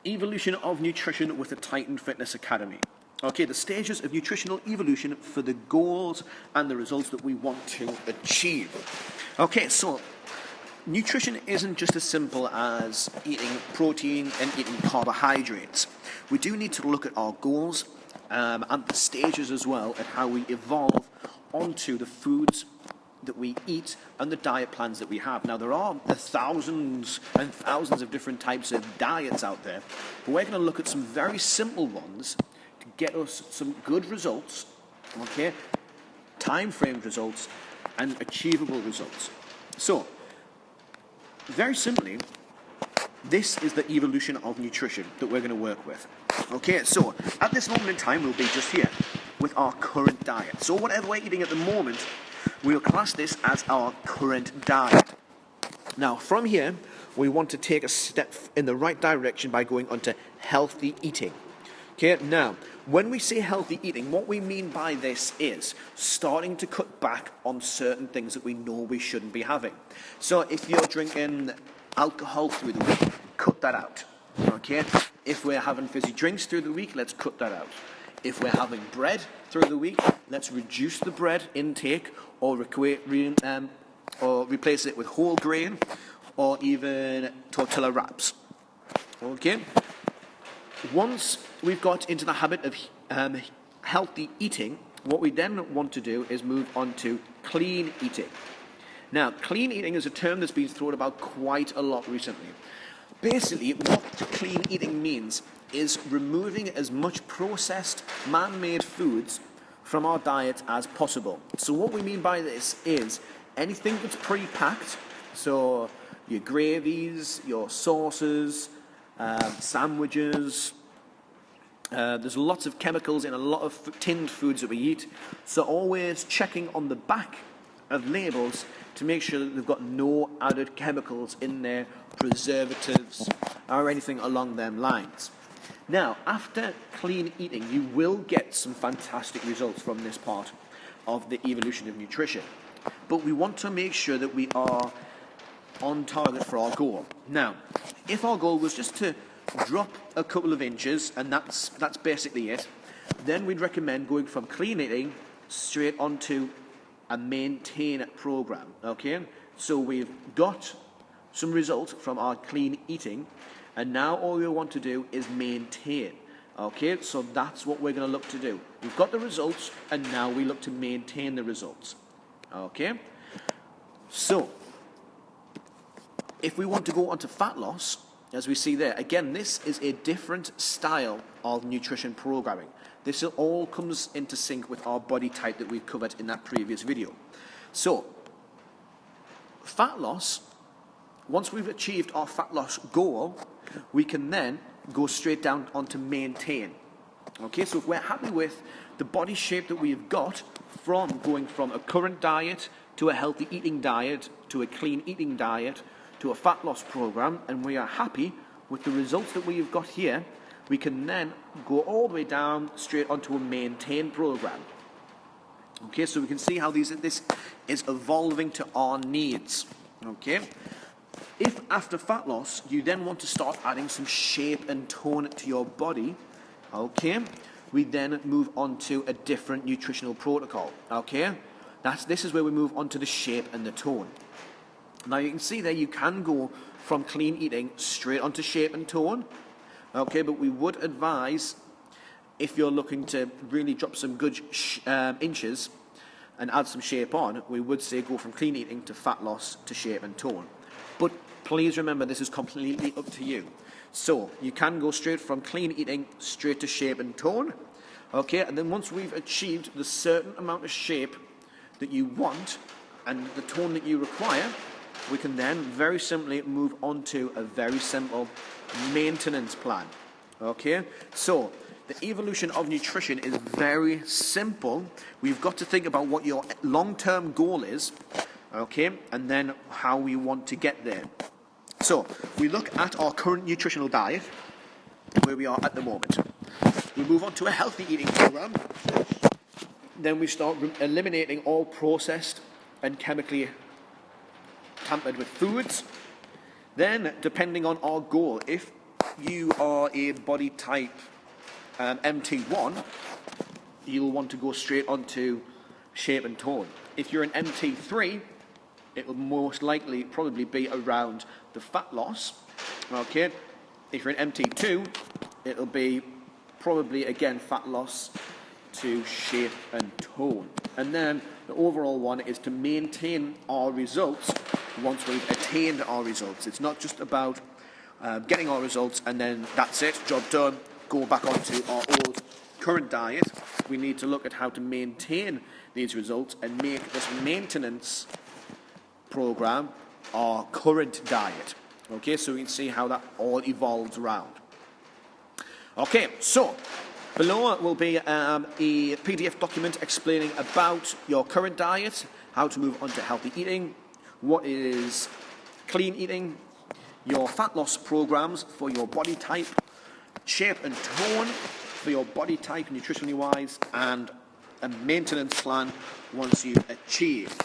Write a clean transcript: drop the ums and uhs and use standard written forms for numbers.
Evolution of nutrition with the Titan Fitness Academy. Okay, the stages of nutritional evolution for the goals and the results that we want to achieve. Okay, so nutrition isn't just as simple as eating protein and eating carbohydrates. We do need to look at our goals and the stages as well, and how we evolve onto the foods that we eat and the diet plans that we have. Now, there are thousands and thousands of different types of diets out there, but we're going to look at some very simple ones to get us some good results, okay, time-framed results, and achievable results. So, very simply, this is the evolution of nutrition that we're going to work with. Okay, so at this moment in time, we'll be just here with our current diet. So whatever we're eating at the moment, we'll class this as our current diet. Now, from here, we want to take a step in the right direction by going on to healthy eating. Okay, now, when we say healthy eating, what we mean by this is starting to cut back on certain things that we know we shouldn't be having. So if you're drinking alcohol through the week, cut that out. Okay, if we're having fizzy drinks through the week, let's cut that out. If we're having bread through the week, let's reduce the bread intake or replace it with whole grain or even tortilla wraps. Okay? Once we've got into the habit of healthy eating, what we then want to do is move on to clean eating. Now, clean eating is a term that's been thrown about quite a lot recently. Basically, what clean eating means is removing as much processed, man-made foods from our diet as possible. So what we mean by this is anything that's pre-packed, so your gravies, your sauces, sandwiches, there's lots of chemicals in a lot of tinned foods that we eat, so always checking on the back of labels to make sure that they've got no added chemicals in there, preservatives, or anything along them lines. Now, after clean eating, you will get some fantastic results from this part of the evolution of nutrition. But we want to make sure that we are on target for our goal. Now, if our goal was just to drop a couple of inches, and that's basically it, then we'd recommend going from clean eating straight onto a maintain program. Okay, so we've got some results from our clean eating, and now all we want to do is maintain. Okay, so that's what we're going to look to do. We've got the results, and now we look to maintain the results. Okay, so if we want to go on to fat loss, as we see there, again, this is a different style of nutrition programming. This all comes into sync with our body type that we've covered in that previous video. So, fat loss, once we've achieved our fat loss goal, we can then go straight down onto maintain. Okay, so if we're happy with the body shape that we've got from going from a current diet to a healthy eating diet to a clean eating diet to a fat loss program, and we are happy with the results that we've got here, we can then go all the way down straight onto a maintain program. Okay, so we can see how this is evolving to our needs. Okay, if after fat loss you then want to start adding some shape and tone to your body, okay, we then move on to a different nutritional protocol. Okay, this is where we move on to the shape and the tone. Now you can see there you can go from clean eating straight onto shape and tone. Okay, but we would advise, if you're looking to really drop some good inches and add some shape on, we would say go from clean eating to fat loss to shape and tone. But please remember, this is completely up to you. So you can go straight from clean eating straight to shape and tone. Okay, and then once we've achieved the certain amount of shape that you want and the tone that you require, we can then very simply move on to a very simple maintenance plan. Okay, so the evolution of nutrition is very simple. We've got to think about what your long-term goal is, okay, and then how we want to get there. So we look at our current nutritional diet, where we are at the moment. We move on to a healthy eating program. Then we start eliminating all processed and chemically tampered with foods. Then, depending on our goal, if you are a body type MT1, you'll want to go straight onto shape and tone. If you're an MT3, it will most likely probably be around the fat loss. Okay, if you're an MT2, it'll be probably again fat loss to shape and tone. And then the overall one is to maintain our results once we've attained our results. It's not just about getting our results and then that's it, job done, go back onto our old current diet. We need to look at how to maintain these results and make this maintenance program our current diet. Okay, so we can see how that all evolves around. Okay, so below will be a PDF document explaining about your current diet, how to move on to healthy eating, what is clean eating, your fat loss programs for your body type, shape and tone for your body type nutritionally wise, and a maintenance plan once you've achieved